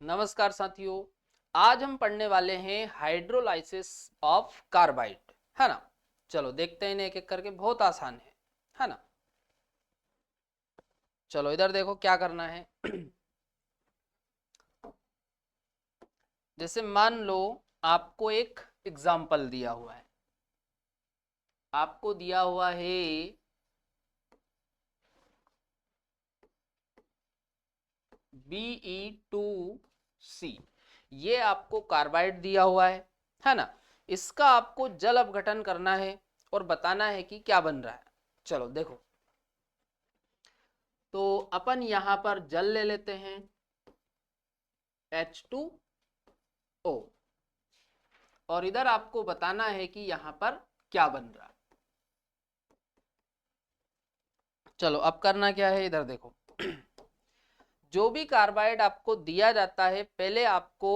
नमस्कार साथियों, आज हम पढ़ने वाले हैं हाइड्रोलाइसिस ऑफ कार्बाइड, है ना। चलो देखते हैं इन्हें एक एक करके, बहुत आसान है ना। चलो इधर देखो क्या करना है। जैसे मान लो आपको एक एग्जाम्पल दिया हुआ है, आपको दिया हुआ है Be2C, ये आपको कार्बाइड दिया हुआ है ना। इसका आपको जल अपघटन करना है और बताना है कि क्या बन रहा है। चलो देखो, तो अपन यहां पर जल ले लेते हैं H2O, और इधर आपको बताना है कि यहां पर क्या बन रहा है। चलो अब करना क्या है, इधर देखो। जो भी कार्बाइड आपको दिया जाता है पहले आपको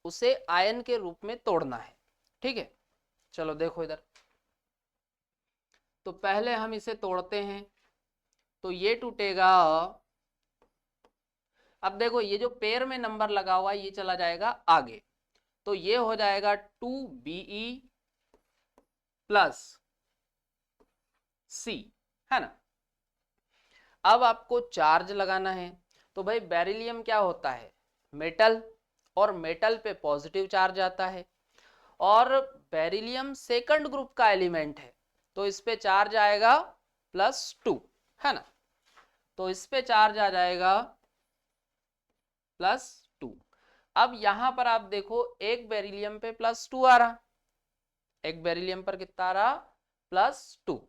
उसे आयन के रूप में तोड़ना है, ठीक है। चलो देखो इधर, तो पहले हम इसे तोड़ते हैं, तो ये टूटेगा। अब देखो ये जो पेयर में नंबर लगा हुआ है ये चला जाएगा आगे, तो ये हो जाएगा 2Be प्लस C, है ना। अब आपको चार्ज लगाना है, तो भाई बेरिलियम क्या होता है, मेटल, और मेटल पे पॉजिटिव चार्ज आता है, और बेरिलियम सेकंड ग्रुप का एलिमेंट है, तो इस पे चार्ज आएगा +2, है ना। तो इस पे चार्ज आ जाएगा +2। अब यहां पर आप देखो एक बेरिलियम पे +2 आ रहा, एक बेरिलियम पर कितना आ रहा, +2,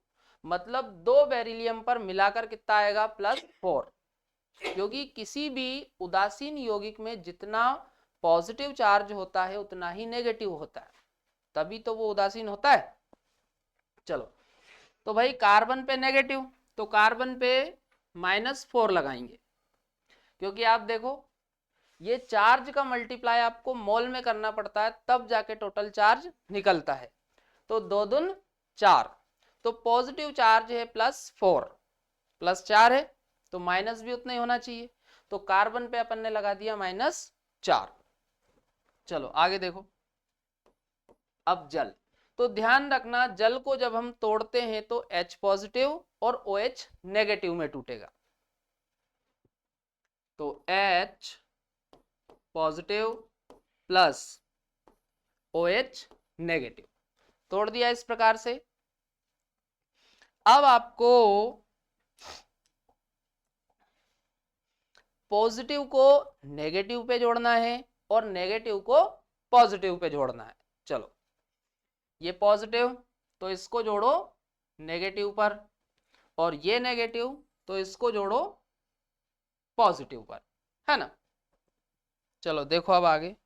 मतलब दो बेरिलियम पर मिलाकर कितना आएगा, +4, क्योंकि किसी भी उदासीन यौगिक में जितना पॉजिटिव चार्ज होता है उतना ही नेगेटिव होता है, तभी तो वो उदासीन होता है। चलो, तो भाई कार्बन पे नेगेटिव, तो कार्बन पे -4 लगाएंगे, क्योंकि आप देखो ये चार्ज का मल्टीप्लाई आपको मोल में करना पड़ता है, तब जाके टोटल चार्ज निकलता है। तो 2 दून 4, तो पॉजिटिव चार्ज है +4, +4 है, तो माइनस भी उतना ही होना चाहिए, तो कार्बन पे अपन ने लगा दिया -4। चलो आगे देखो, अब जल, तो ध्यान रखना जल को जब हम तोड़ते हैं तो H पॉजिटिव और OH नेगेटिव में टूटेगा, तो H positive plus OH negative, तोड़ दिया इस प्रकार से। अब आपको पॉजिटिव को नेगेटिव पे जोड़ना है और नेगेटिव को पॉजिटिव पे जोड़ना है। चलो ये पॉजिटिव, तो इसको जोड़ो नेगेटिव पर, और ये नेगेटिव, तो इसको जोड़ो पॉजिटिव पर, है ना। चलो देखो अब आगे,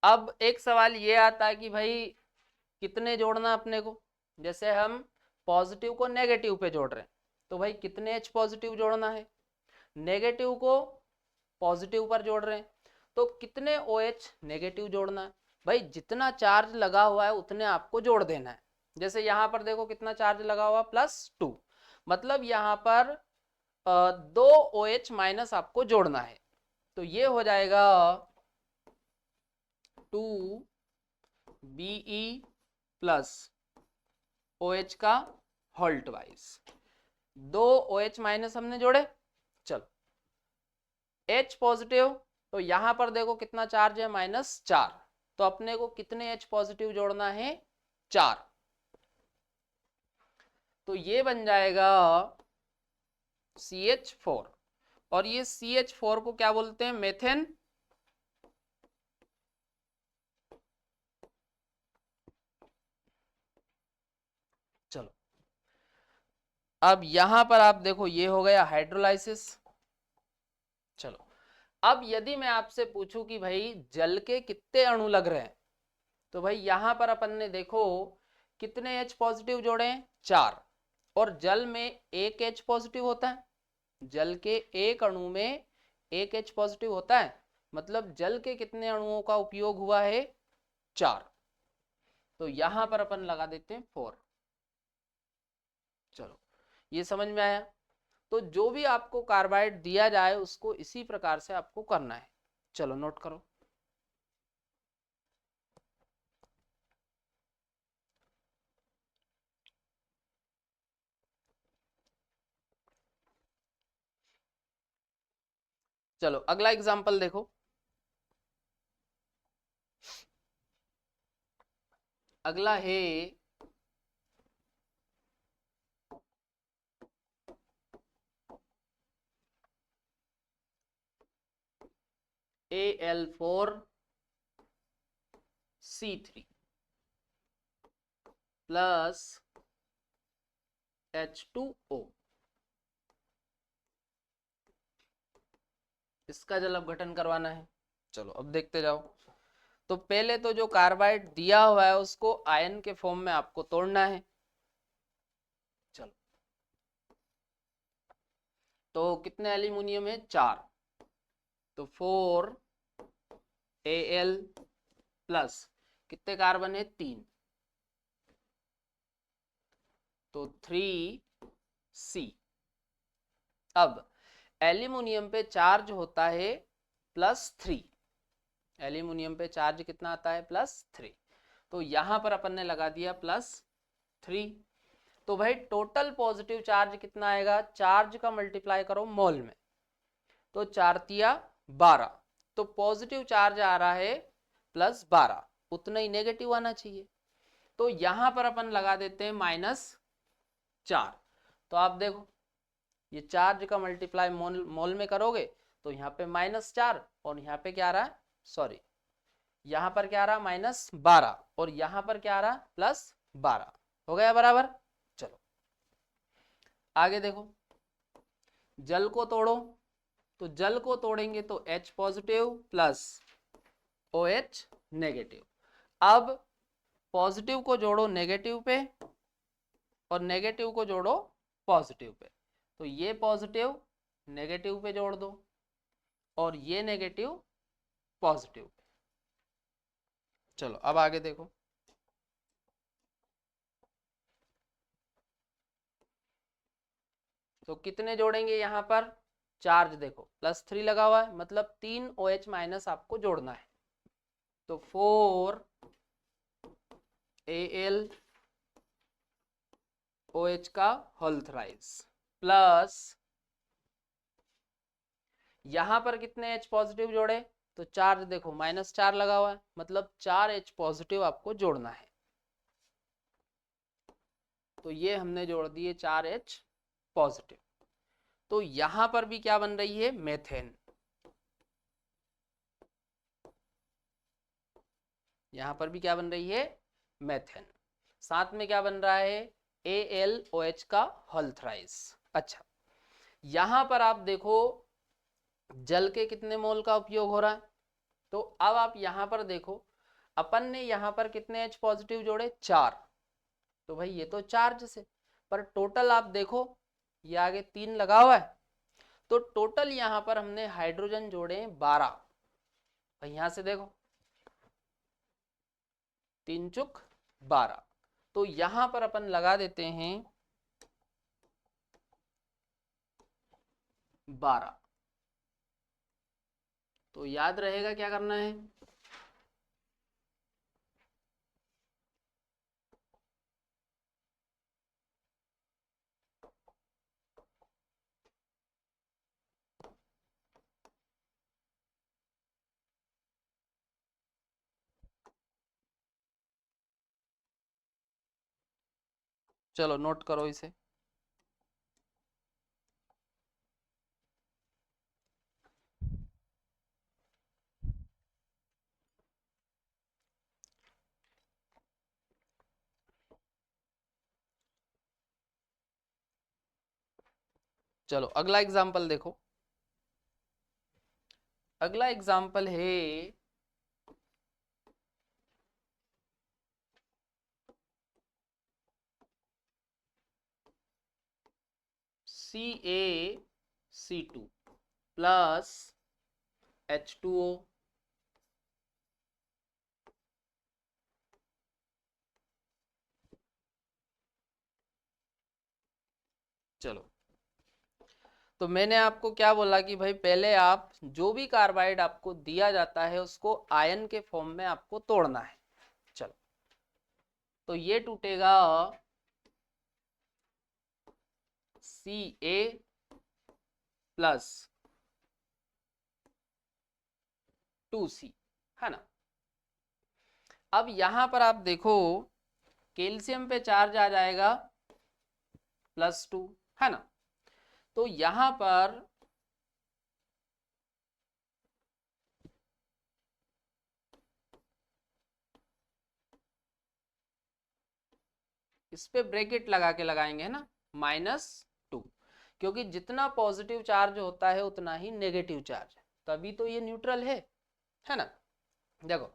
अब एक सवाल ये आता है कि भाई कितने जोड़ना अपने को, जैसे हम पॉजिटिव को नेगेटिव पे जोड़ रहे हैं, तो भाई कितने H पॉजिटिव जोड़ना है, नेगेटिव को पॉजिटिव पर जोड़ रहे हैं तो कितने OH नेगेटिव जोड़ना है। भाई जितना चार्ज लगा हुआ है उतने आपको जोड़ देना है। जैसे यहां पर देखो कितना चार्ज लगा हुआ, +2, मतलब यहां पर 2 OH माइनस आपको जोड़ना है, तो ये हो जाएगा 2Be प्लस OH का होल्ट वाइज, 2 OH माइनस हमने जोड़े। चलो H पॉजिटिव, तो यहां पर देखो कितना चार्ज है, -4, तो अपने को कितने H पॉजिटिव जोड़ना है, 4, तो ये बन जाएगा CH4, और ये CH4 को क्या बोलते हैं, मेथेन। चलो अब यहां पर आप देखो ये हो गया हाइड्रोलाइसिस। चलो अब यदि मैं आपसे पूछूं कि भाई जल के कितने अणु लग रहे हैं, तो भाई यहां पर अपन ने देखो कितने H पॉजिटिव जोड़े हैं, 4, और जल में एक H पॉजिटिव होता है, जल के एक अणु में एक H पॉजिटिव होता है, मतलब जल के कितने अणुओं का उपयोग हुआ है, 4, तो यहां पर अपन लगा देते हैं 4। चलो ये समझ में आया? तो जो भी आपको कार्बाइड दिया जाए उसको इसी प्रकार से आपको करना है। चलो नोट करो। चलो अगला एग्जांपल देखो। अगला है Al4C3 प्लस H2O। इसका जल अपघटन करवाना है। चलो अब देखते जाओ। तो पहले तो जो कार्बाइड दिया हुआ है उसको आयन के फॉर्म में आपको तोड़ना है। चलो तो कितने एल्यूमिनियम है? 4। तो 4Al प्लस कितने कार्बन है? 3। तो 3C। अब एल्यूमिनियम पे चार्ज होता है +3। एल्यूमिनियम पे चार्ज कितना आता है? +3। तो यहां पर अपन ने लगा दिया +3। तो भाई टोटल पॉजिटिव चार्ज कितना आएगा? चार्ज का मल्टीप्लाई करो मोल में, तो 4 तिया 12। तो पॉजिटिव चार्ज आ रहा है +12, उतना ही नेगेटिव आना चाहिए। तो यहां पर अपन लगा देते हैं -4। तो आप देखो ये चार्ज का मल्टीप्लाई मोल में करोगे तो यहाँ पे -4 और यहाँ पे क्या आ रहा है? सॉरी, यहाँ पर क्या आ रहा? -12 और यहाँ पर क्या आ रहा? +12। हो गया बराबर। चलो आगे देखो। जल को तोड़ो। तो जल को तोड़ेंगे तो H positive plus OH negative. अब पॉजिटिव को जोड़ो नेगेटिव पे और नेगेटिव को जोड़ो पॉजिटिव पे। तो ये पॉजिटिव नेगेटिव पे जोड़ दो और ये नेगेटिव पॉजिटिव पे। चलो अब आगे देखो। तो कितने जोड़ेंगे यहाँ पर? चार्ज देखो +3 लगा हुआ है, मतलब 3 OH माइनस आपको जोड़ना है। तो 4Al OH का होल थ्राइस प्लस यहां पर कितने H पॉजिटिव जोड़े? तो चार्ज देखो -4 लगा हुआ है, मतलब 4 H पॉजिटिव आपको जोड़ना है। तो ये हमने जोड़ दिए 4 H पॉजिटिव। तो यहां पर भी क्या बन रही है? मेथेन। यहां पर भी क्या बन रही है? मेथेन। साथ में क्या बन रहा है? AlOH का होल थ्राइस। अच्छा, यहां पर आप देखो जल के कितने मोल का उपयोग हो रहा है। तो अब आप यहां पर देखो, अपन ने यहां पर कितने H पॉजिटिव जोड़े? 4। तो भाई ये तो चार्ज से, पर टोटल आप देखो ये आगे 3 लगा हुआ है। तो टोटल यहां पर हमने हाइड्रोजन जोड़े 12। भाई यहां से देखो 3 चुक 12। तो यहां पर अपन लगा देते हैं 12। तो याद रहेगा क्या करना है? चलो नोट करो इसे। चलो अगला एग्जाम्पल देखो। अगला एग्जाम्पल है CaC2 प्लस H2O। चलो, तो मैंने आपको क्या बोला कि भाई पहले आप जो भी कार्बाइड आपको दिया जाता है उसको आयन के फॉर्म में आपको तोड़ना है। चलो, तो ये टूटेगा Ca प्लस 2C, है ना। अब यहां पर आप देखो कैल्शियम पे चार्ज आ जाएगा +2, है ना। तो यहां पर इस पे ब्रैकेट लगा के लगाएंगे, है ना, -2, क्योंकि जितना पॉजिटिव चार्ज होता है उतना ही नेगेटिव चार्ज, तभी तो ये न्यूट्रल है ना। देखो,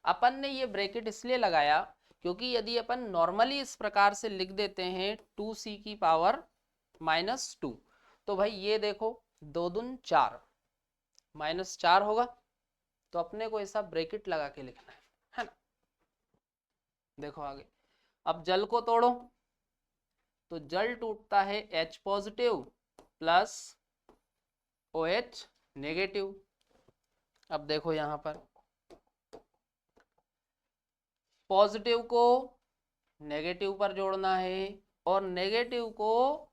अपन ने ये ब्रैकेट इसलिए लगाया क्योंकि यदि अपन नॉर्मली इस प्रकार से लिख देते हैं 2C की पावर -2, तो भाई ये देखो 2 दूनी 4 -4 होगा, तो अपने को ऐसा ब्रैकेट लगा के लिखना है ना। देखो आगे, अब जल को तोड़ो, तो जल टूटता है H positive plus OH negative. अब देखो यहां पर पॉजिटिव को नेगेटिव पर जोड़ना है और नेगेटिव को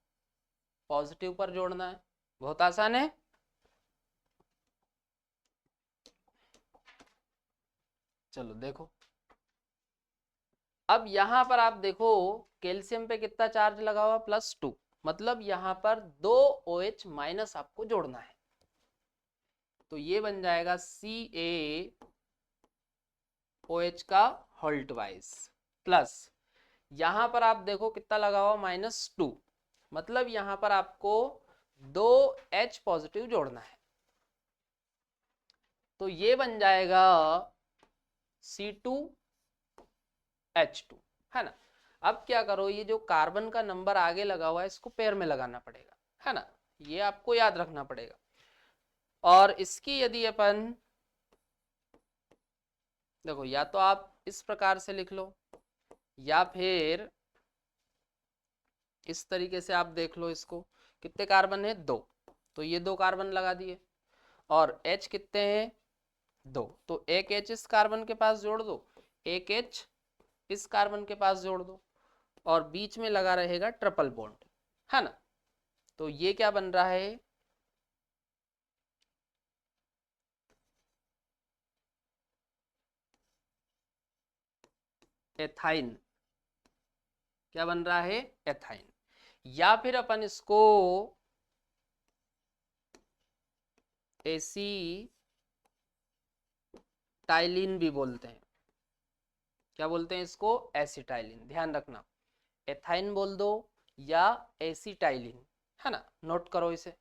पॉजिटिव पर जोड़ना है, बहुत आसान है। चलो देखो, अब यहां पर आप देखो कैल्शियम पे कितना चार्ज लगा हुआ, +2, मतलब यहां पर 2 OH माइनस आपको जोड़ना है, तो ये बन जाएगा CaOH का होल्ट वाइज प्लस यहां पर आप देखो कितना लगा हुआ, -2, मतलब यहां पर आपको 2 H पॉजिटिव जोड़ना है, तो ये बन जाएगा C2H2, है ना। अब क्या करो, ये जो कार्बन का नंबर आगे लगा हुआ है इसको पेयर में लगाना पड़ेगा, है ना, ये आपको याद रखना पड़ेगा। और इसकी यदि अपन देखो, या तो आप इस प्रकार से लिख लो या फिर इस तरीके से आप देख लो इसको, कितने कार्बन है 2, तो ये 2 कार्बन लगा दिए और H कितने हैं 2, तो एक H इस कार्बन के पास जोड़ दो, एक H इस कार्बन के पास जोड़ दो और बीच में लगा रहेगा ट्रिपल बॉन्ड, है ना। तो ये क्या बन रहा है, एथाइन। क्या बन रहा है, एथाइन। या फिर अपन इसको एसीटाइलिन भी बोलते हैं। क्या बोलते हैं इसको, एसीटाइलिन, ध्यान रखना, एथाइन बोल दो या एसीटाइलिन, है ना, नोट करो इसे।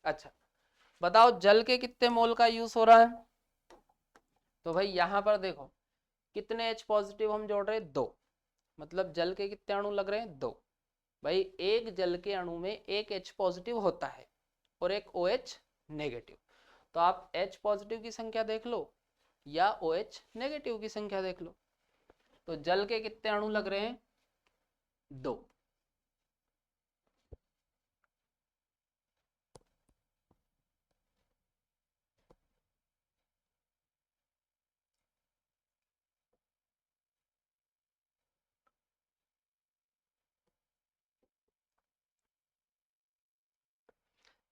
अच्छा, बताओ जल के कितने मोल का यूज हो रहा है, तो भाई यहां पर देखो कितने H पॉजिटिव हम जोड़ रहे हैं, 2, मतलब जल के कितने अणु लग रहे हैं, 2। भाई एक जल के अणु में एक H पॉजिटिव होता है और एक OH नेगेटिव, तो आप H पॉजिटिव की संख्या देख लो या OH नेगेटिव की संख्या देख लो, तो जल के कितने अणु लग रहे हैं, 2।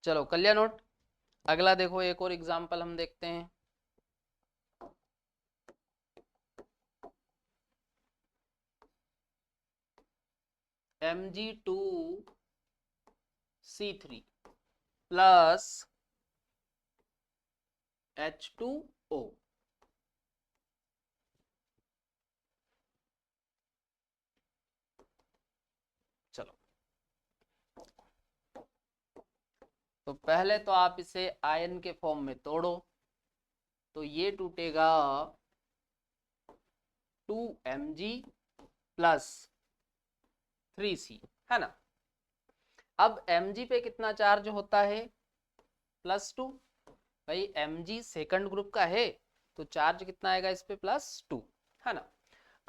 चलो कर लिया नोट। अगला देखो, एक और एग्जांपल हम देखते हैं। Mg2C3 plus H2O। चलो, तो पहले तो आप इसे आयन के फॉर्म में तोड़ो, तो ये टूटेगा 2Mg प्लस 3C, है ना। अब Mg पे कितना चार्ज होता है, +2, भाई Mg सेकंड ग्रुप का है तो चार्ज कितना आएगा इस पे, +2, है ना।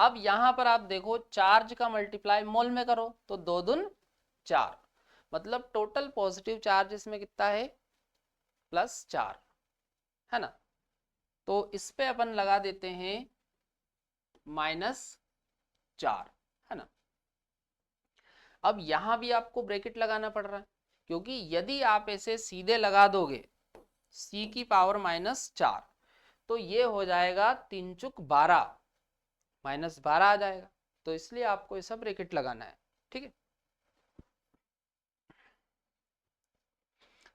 अब यहां पर आप देखो चार्ज का मल्टीप्लाई मोल में करो, तो 2 दूनी 4, मतलब टोटल पॉजिटिव चार्ज इसमें कितना है, +4, है ना। तो इस पे अपन लगा देते हैं -4, है ना। अब यहां भी आपको ब्रैकेट लगाना पड़ रहा है, क्योंकि यदि आप ऐसे सीधे लगा दोगे c की पावर -4, तो ये हो जाएगा 3 चुक 12, -12 आ जाएगा। तो इसलिए आपको ऐसा ब्रैकेट लगाना है, ठीक है।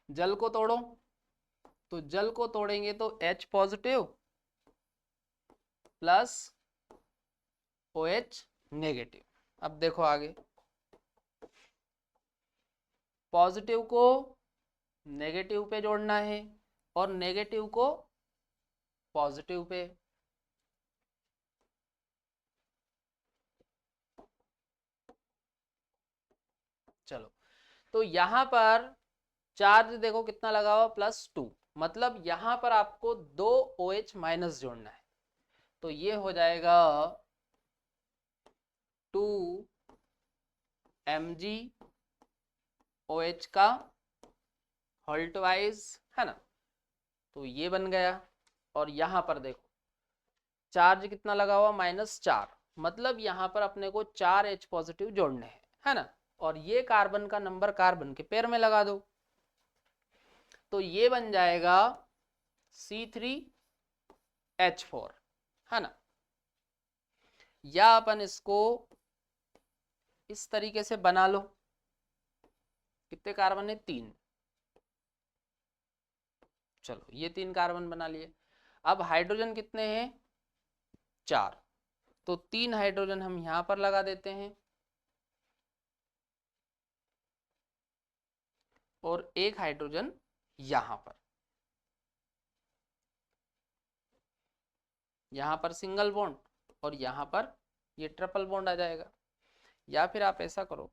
जल को तोड़ो, तो जल को तोड़ेंगे तो H positive plus OH negative. अब देखो आगे, पॉजिटिव को नेगेटिव पे जोड़ना है और नेगेटिव को पॉजिटिव पे। चलो, तो यहां पर चार्ज देखो कितना लगा हुआ, +2, मतलब यहां पर आपको 2 OH माइनस जोड़ना है। तो ये हो जाएगा 2 mg OH का होल्ट वाइज, है ना। तो ये बन गया। और यहां पर देखो चार्ज कितना लगा हुआ, -4, मतलब यहां पर अपने को 4 H पॉजिटिव जोड़ने हैं, है ना। और ये कार्बन का नंबर कार्बन के पेयर में लगा दो, तो ये बन जाएगा C3H4, है ना। या अपन इसको इस तरीके से बना लो, कितने कार्बन है, 3। चलो ये 3 कार्बन बना लिए। अब हाइड्रोजन कितने हैं, 4, तो 3 हाइड्रोजन हम यहां पर लगा देते हैं और 1 हाइड्रोजन यहां पर। यहां पर सिंगल बॉन्ड और यहां पर ये ट्रिपल बॉन्ड आ जाएगा। या फिर आप ऐसा करो,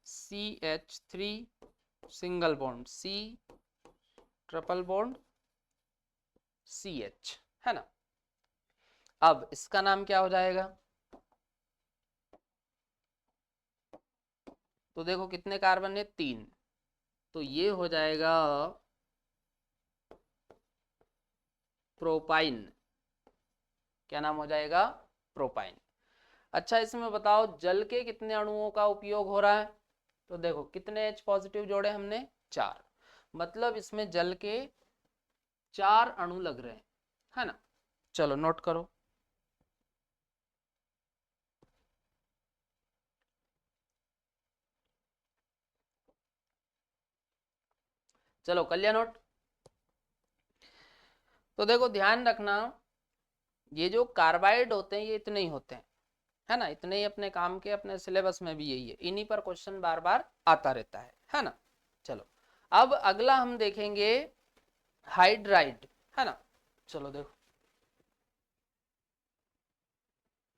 CH3 single bond C, triple bond CH, है ना। अब इसका नाम क्या हो जाएगा, तो देखो कितने कार्बन है, 3, तो ये हो जाएगा प्रोपाइन। क्या नाम हो जाएगा, प्रोपाइन। अच्छा इसमें बताओ जल के कितने अणुओं का उपयोग हो रहा है, तो देखो कितने H पॉजिटिव जोड़े हमने, 4, मतलब इसमें जल के 4 अणु लग रहे हैं, है ना। चलो नोट करो। चलो कर लिया नोट। तो देखो ध्यान रखना, ये जो कार्बाइड होते हैं ये इतने ही होते हैं, है ना। इतने ही अपने काम के, अपने सिलेबस में भी यही है, इन्हीं पर क्वेश्चन बार बार आता रहता है ना। चलो अब अगला हम देखेंगे हाइड्राइड, है ना। चलो देखो,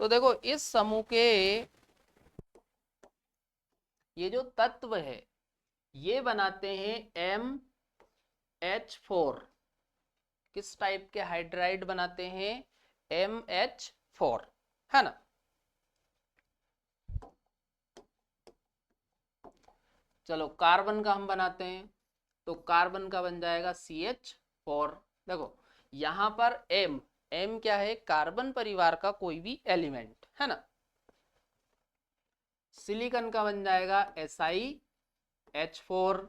तो देखो इस समूह के ये जो तत्व है ये बनाते हैं MH4। किस टाइप के हाइड्राइड बनाते हैं, MH4, है ना। चलो कार्बन का हम बनाते हैं, तो कार्बन का बन जाएगा CH4। देखो यहां पर M क्या है, कार्बन परिवार का कोई भी एलिमेंट, है ना। सिलिकॉन का बन जाएगा SiH4,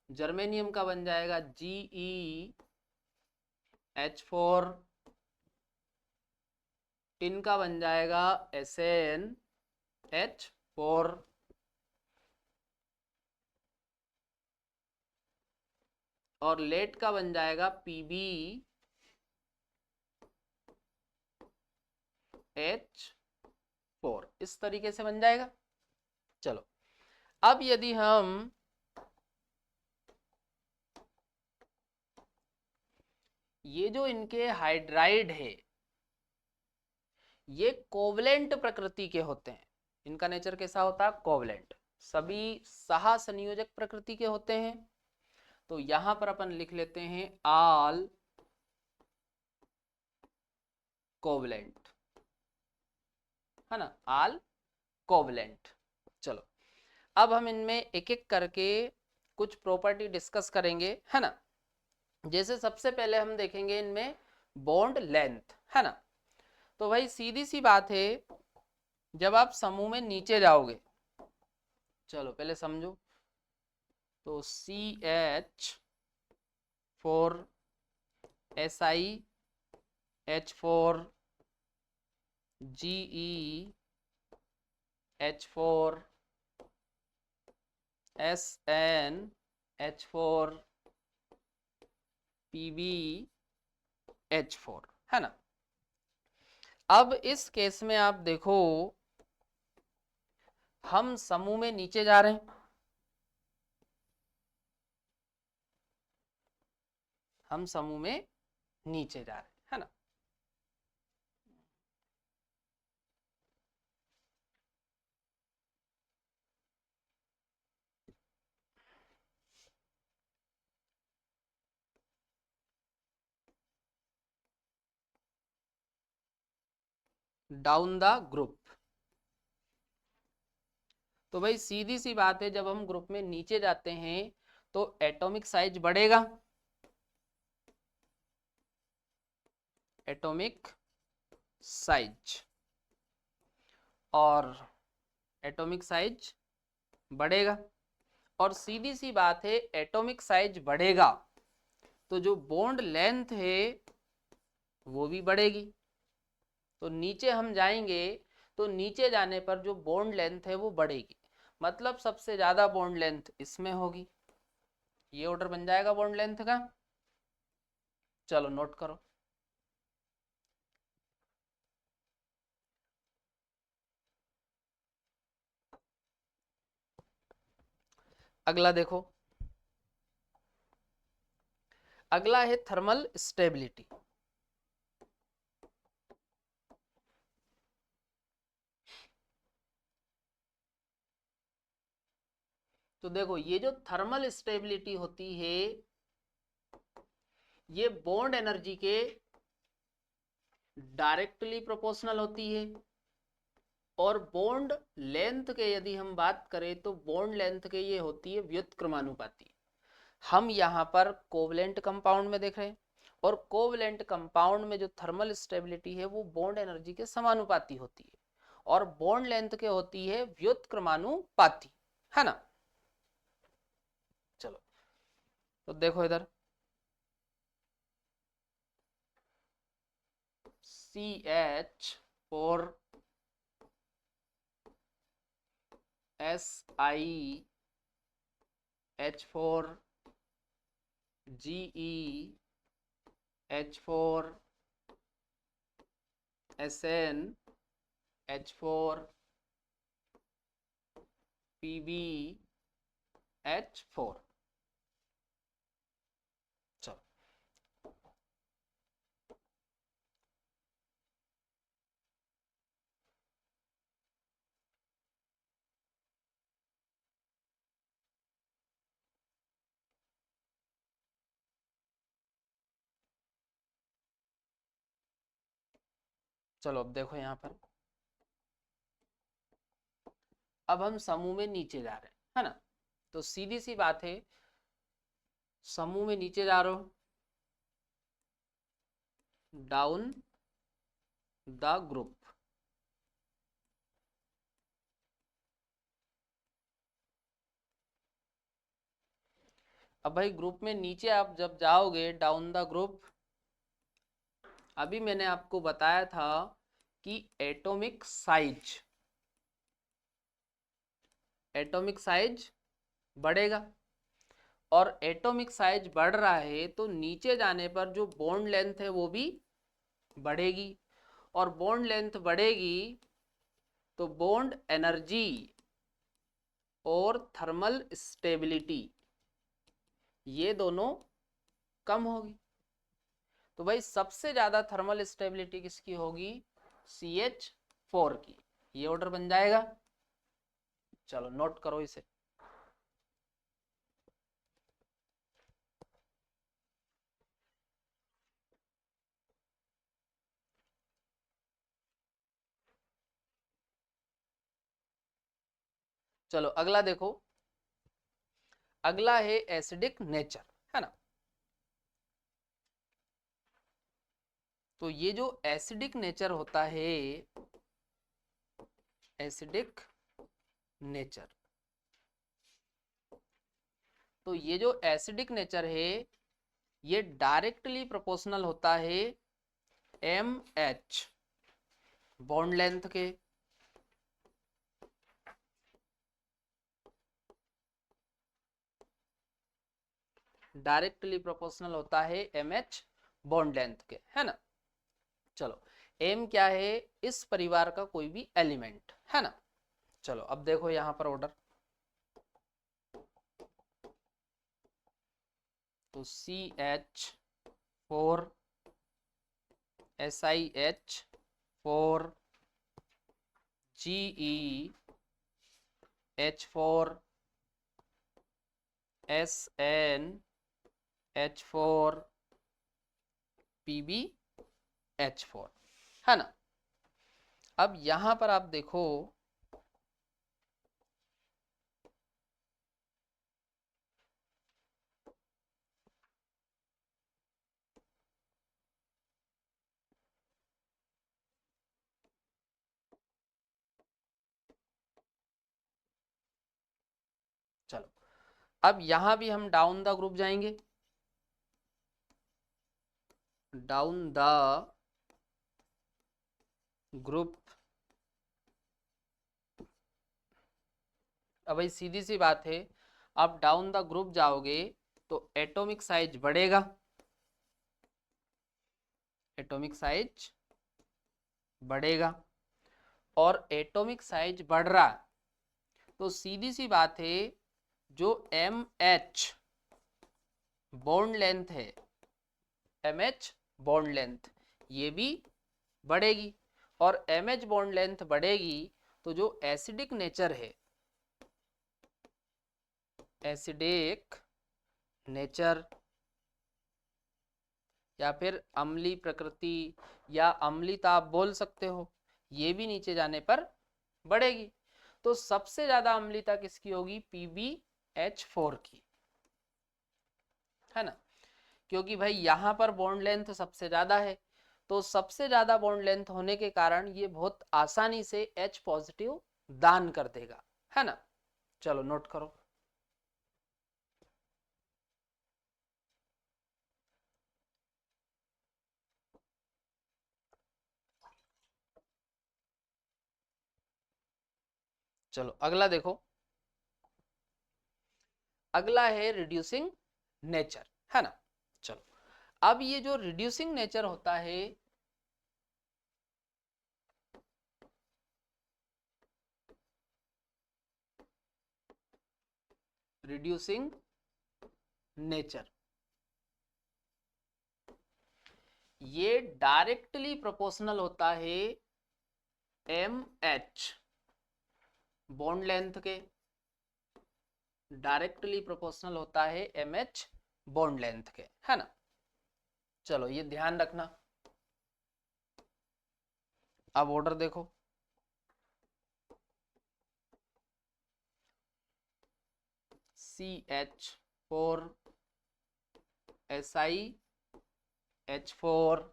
जर्मेनियम का बन जाएगा GeH4, टिन का बन जाएगा SnH4, और लेड का बन जाएगा PbH4। इस तरीके से बन जाएगा। चलो अब यदि हम ये जो इनके हाइड्राइड है ये कोवलेंट प्रकृति के होते हैं, इनका नेचर कैसा होता है, कोवलेंट, सभी सह संयोजक प्रकृति के होते हैं। तो यहां पर अपन लिख लेते हैं ऑल कोवलेंट, है ना, ऑल कोवलेंट। चलो अब हम इनमें एक एक करके कुछ प्रॉपर्टी डिस्कस करेंगे, है ना। जैसे सबसे पहले हम देखेंगे इनमें बॉन्ड लेंथ, है ना। तो भाई सीधी सी बात है, जब आप समूह में नीचे जाओगे, चलो पहले समझो, तो CH4 SiH4 GeH4 SnH4 PbH4, है ना। अब इस केस में आप देखो, हम समूह में नीचे जा रहे हैं, हम समूह में नीचे जा रहे हैं, है ना। डाउन द ग्रुप, तो भाई सीधी सी बात है, जब हम ग्रुप में नीचे जाते हैं तो एटॉमिक साइज बढ़ेगा, एटॉमिक साइज, और एटॉमिक साइज बढ़ेगा, और सीधी सी बात है एटॉमिक साइज बढ़ेगा तो जो बॉन्ड लेंथ है वो भी बढ़ेगी। तो नीचे हम जाएंगे तो नीचे जाने पर जो बॉन्ड लेंथ है वो बढ़ेगी, मतलब सबसे ज्यादा बॉन्ड लेंथ इसमें होगी। ये ऑर्डर बन जाएगा बॉन्ड लेंथ का। चलो नोट करो। अगला देखो, अगला है थर्मल स्टेबिलिटी। तो देखो ये जो थर्मल स्टेबिलिटी होती है ये बॉन्ड एनर्जी के डायरेक्टली प्रोपोर्शनल होती है, और बॉन्ड लेंथ के यदि हम बात करें तो बॉन्ड लेंथ के ये होती है व्युत्क्रमानुपाती। हम यहाँ पर कोवलेंट कंपाउंड में देख रहे हैं, और कोवलेंट कंपाउंड में जो थर्मल स्टेबिलिटी है वो बॉन्ड एनर्जी के समानुपाती होती है, और बॉन्ड लेंथ के होती है व्युत्क्रमानुपाती, है ना। चलो तो देखो इधर CH4 SiH4 GeH4 SnH4 PbH4। चलो चलो अब देखो यहाँ पर, अब हम समूह में नीचे जा रहे हैं, है ना। तो सीधी सी बात है, समूह में नीचे जा रहे हो, डाउन द ग्रुप। अब भाई ग्रुप में नीचे आप जब जाओगे डाउन द ग्रुप, अभी मैंने आपको बताया था कि एटॉमिक साइज बढ़ेगा, और एटॉमिक साइज बढ़ रहा है तो नीचे जाने पर जो बॉन्ड लेंथ है वो भी बढ़ेगी, और बॉन्ड लेंथ बढ़ेगी तो बॉन्ड एनर्जी और थर्मल स्टेबिलिटी ये दोनों कम होगी। तो भाई सबसे ज्यादा थर्मल स्टेबिलिटी किसकी होगी? CH4 की। ये ऑर्डर बन जाएगा। चलो नोट करो इसे। चलो अगला देखो, अगला है एसिडिक नेचर, है ना। तो ये जो एसिडिक नेचर होता है, एसिडिक नेचर, तो ये जो एसिडिक नेचर है ये डायरेक्टली प्रोपोर्शनल होता है MH बॉन्ड लेंथ के। डायरेक्टली प्रोपोर्शनल होता है MH बॉन्ड लेंथ के, है ना। चलो M क्या है, इस परिवार का कोई भी एलिमेंट, है ना। चलो अब देखो यहां पर ऑर्डर, तो CH4 SiH4 GeH4 SnH4 PbH4, है ना। अब यहां पर आप देखो, चलो अब यहां भी हम डाउन द ग्रुप जाएंगे, डाउन द ग्रुप। अब भाई सीधी सी बात है, आप डाउन द ग्रुप जाओगे तो एटॉमिक साइज बढ़ेगा, एटॉमिक साइज बढ़ेगा, और एटॉमिक साइज बढ़ रहा तो सीधी सी बात है, जो MH बॉन्ड लेंथ है, MH बॉन्ड लेंथ ये भी बढ़ेगी, और MH बॉन्ड लेंथ बढ़ेगी तो जो एसिडिक नेचर है, एसिडिक नेचर या फिर अम्ली प्रकृति या अम्लीता आप बोल सकते हो, ये भी नीचे जाने पर बढ़ेगी। तो सबसे ज्यादा अम्लीता किसकी होगी, PbH4 की, है ना। क्योंकि भाई यहां पर बॉन्ड लेंथ सबसे ज्यादा है, तो सबसे ज्यादा बॉन्ड लेंथ होने के कारण ये बहुत आसानी से H पॉजिटिव दान कर देगा, है ना। चलो नोट करो, चलो अगला देखो, अगला है रिड्यूसिंग नेचर, है ना। चलो अब ये जो रिड्यूसिंग नेचर होता है, रिड्यूसिंग नेचर, ये डायरेक्टली प्रोपोर्शनल होता है MH बॉन्ड लेंथ के, डायरेक्टली प्रोपोर्शनल होता है MH बॉन्ड लेंथ के, है ना। चलो ये ध्यान रखना। अब ऑर्डर देखो, CH4 SiH4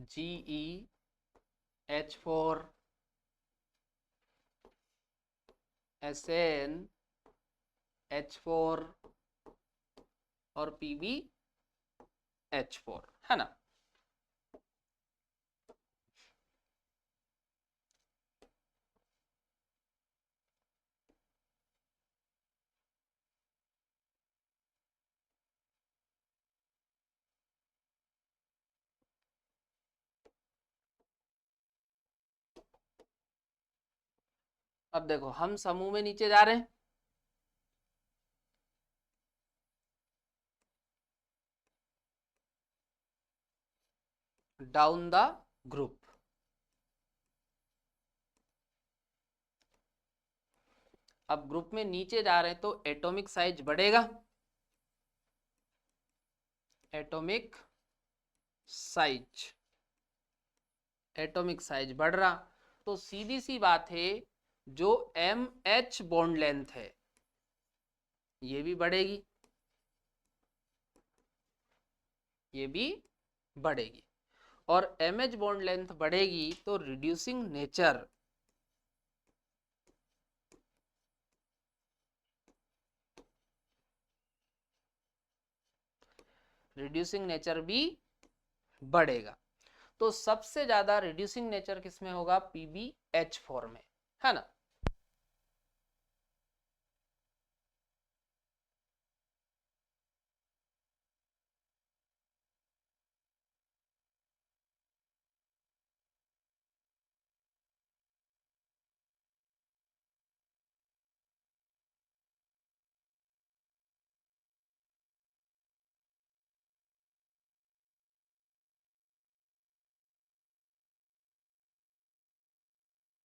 GeH4 SnH4 और PbH4, है ना। अब देखो हम समूह में नीचे जा रहे हैं, डाउन द ग्रुप। अब ग्रुप में नीचे जा रहे हैं तो एटॉमिक साइज बढ़ेगा, एटॉमिक साइज, एटॉमिक साइज बढ़ रहा तो सीधी सी बात है जो MH बॉन्ड लेंथ है ये भी बढ़ेगी, ये भी बढ़ेगी। और MH बॉन्ड लेंथ बढ़ेगी तो रिड्यूसिंग नेचर भी बढ़ेगा। तो सबसे ज्यादा रिड्यूसिंग नेचर किसमें होगा? PbH4 में, है ना।